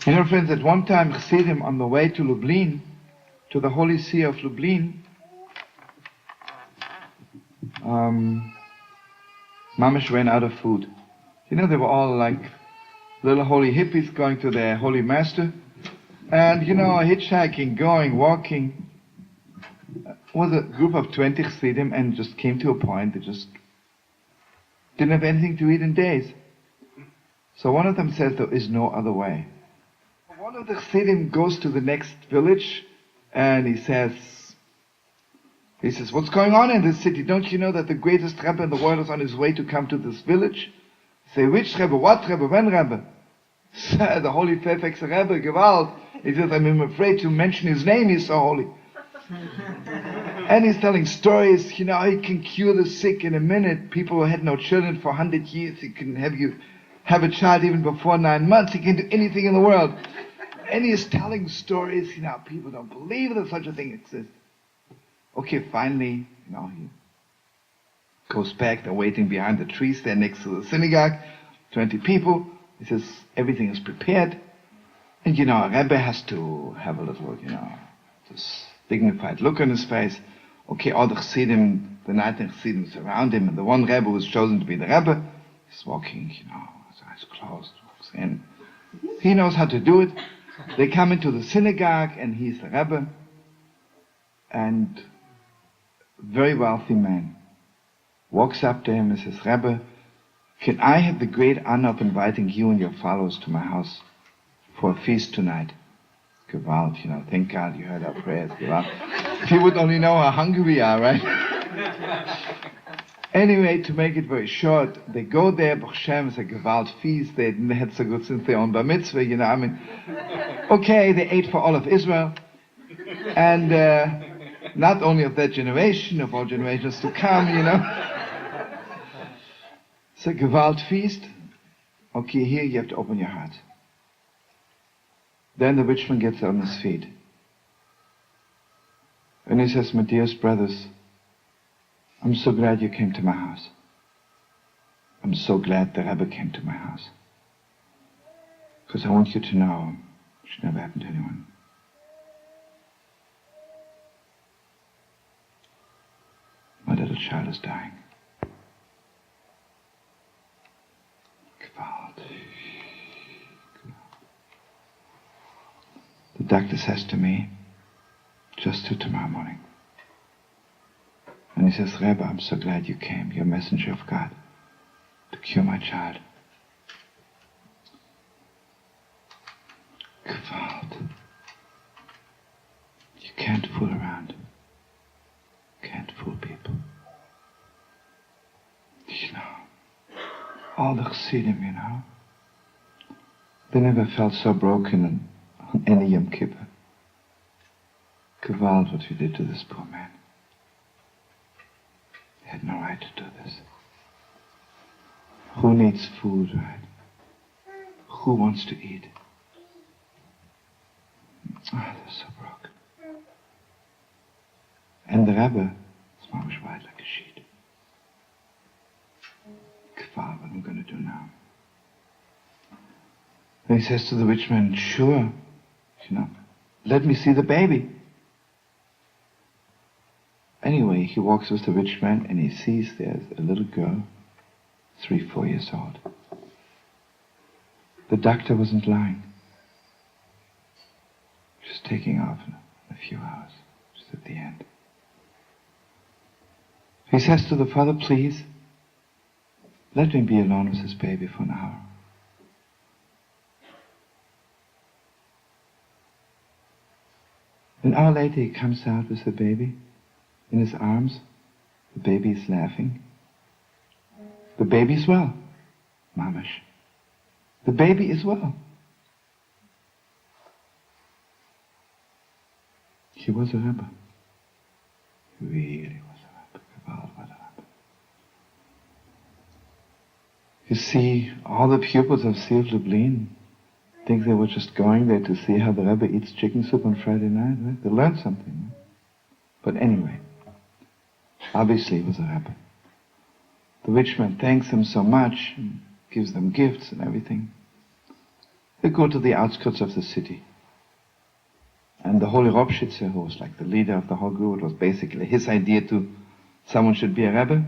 You know, friends, at one time, Chassidim on the way to Lublin, to the Holy See of Lublin, Mamish ran out of food. You know, they were all like little holy hippies going to their holy master. And, you know, hitchhiking, going, walking. Was a group of 20 Chassidim and just came to a point they just didn't have anything to eat in days. So one of them says there is no other way. One of the Chassidim goes to the next village and he says, what's going on in this city? Don't you know that the greatest Rebbe in the world is on his way to come to this village? Say, which Rebbe, what Rebbe, when Rebbe? The holy Perfect Rebbe, Gewalt. He says, I'm afraid to mention his name, he's so holy. And he's telling stories, you know, he can cure the sick in a minute. People who had no children for 100 years, he can have you have a child even before 9 months. He can do anything in the world. And he is telling stories, you know, people don't believe that such a thing exists. Okay, finally, you know, he goes back, they're waiting behind the trees there next to the synagogue, 20 people. He says, everything is prepared. And, you know, a Rebbe has to have a little, you know, this dignified look on his face. Okay, all the Chassidim, the 19 Chassidim surround him, and the one Rebbe who was chosen to be the Rebbe, he's walking, you know, his eyes closed, walks in. He knows how to do it. They come into the synagogue, and he's the Rebbe. And a very wealthy man walks up to him and says, Rebbe, can I have the great honor of inviting you and your followers to my house for a feast tonight? Gewalt, you know, thank God you heard our prayers. Gewalt. If you would only know how hungry we are, right? Anyway, to make it very short, they go there, Baruch Hashem, it's a Gewalt feast. They had so good since their own bar mitzvah, you know, I mean, okay, they ate for all of Israel. And not only of that generation, of all generations to come, you know. It's a Gewalt feast. Okay, here you have to open your heart. Then the rich man gets on his feet. And he says, my dearest brothers, I'm so glad you came to my house. I'm so glad the Rebbe came to my house. Because I want you to know, it should never happen to anyone. My little child is dying. The doctor says to me, just till tomorrow morning. And he says, Rebbe, I'm so glad you came. You're a messenger of God to cure my child. Gewalt. You can't fool around. Can't fool people. You know, all the Chassidim, you know, they never felt so broken on any Yom Kippur. Gewalt, what we did to this poor man. He had no right to do this. Who needs food, right? Who wants to eat? Ah, they're so broken. And the Rebbe is always white like a sheet. Gewalt, what am I going to do now? And he says to the rich man, sure, you know, let me see the baby. Anyway, he walks with the rich man and he sees there's a little girl, 3-4 years old. The doctor wasn't lying. She's taking off in a few hours. She's at the end. He says to the father, please, let me be alone with this baby for an hour. An hour later he comes out with the baby in his arms. The baby is laughing. The baby is well. Mamash. The baby is well. He was a Rebbe. He really was a Rebbe. Gewalt was a Rebbe. You see, all the pupils of Sir Lublin think they were just going there to see how the Rebbe eats chicken soup on Friday night, right? They learned something. Right? But anyway, obviously he was a Rebbe. The rich man thanks them so much and gives them gifts and everything. We go to the outskirts of the city. And the Holy Ropshitzer, who was like the leader of the whole group, it was basically his idea to someone should be a Rebbe.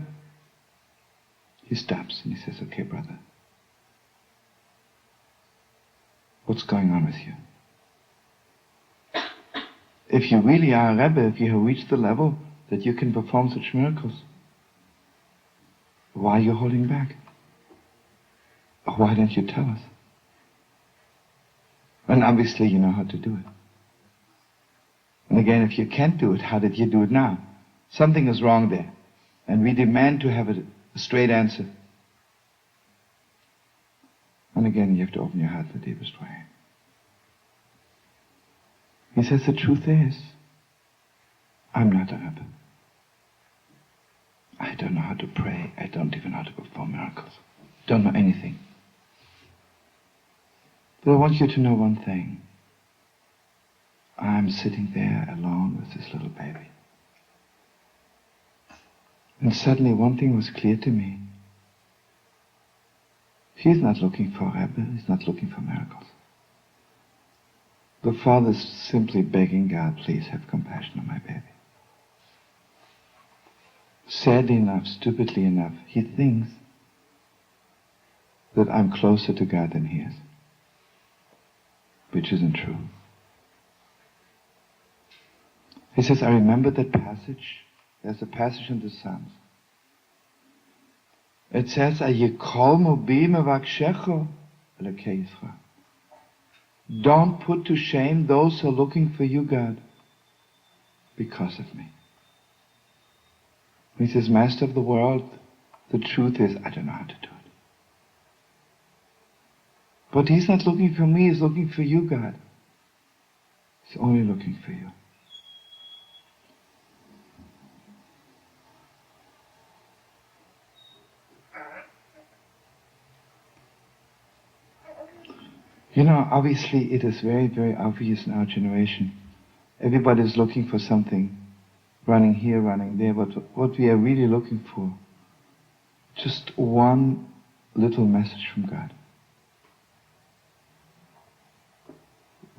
He stops and he says, okay, brother, what's going on with you? If you really are a Rebbe, if you have reached the level that you can perform such miracles, why are you holding back? Why don't you tell us? And obviously you know how to do it. And again, if you can't do it, how did you do it now? Something is wrong there. And we demand to have a straight answer. And again, you have to open your heart the deepest way. He says, the truth is, I'm not a Rebbe. I don't know how to pray. I don't even know how to perform miracles. Don't know anything. But I want you to know one thing. I'm sitting there alone with this little baby. And suddenly one thing was clear to me. He's not looking for a Rebbe. He's not looking for miracles. The father's simply begging God, please have compassion on my baby. Sadly enough, stupidly enough, he thinks that I'm closer to God than he is. Which isn't true. He says, I remember that passage. There's a passage in the Psalms. It says, don't put to shame those who are looking for you, God, because of me. He says, Master of the world, the truth is, I don't know how to do it. But he's not looking for me, he's looking for you, God. He's only looking for you. You know, obviously it is very, very obvious in our generation. Everybody is looking for something, running here, running there, but what we are really looking for, just one little message from God.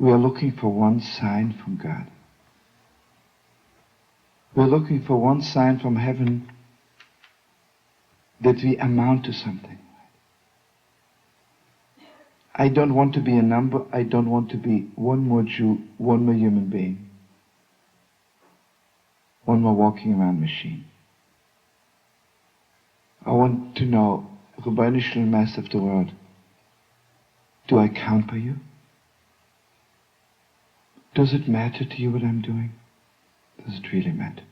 We are looking for one sign from God. We're looking for one sign from heaven that we amount to something. I don't want to be a number. I don't want to be one more Jew, one more human being, one more walking around machine. I want to know, Rebbeinu Shalom, Master of the world, do I count by you? Does it matter to you what I'm doing? Does it really matter?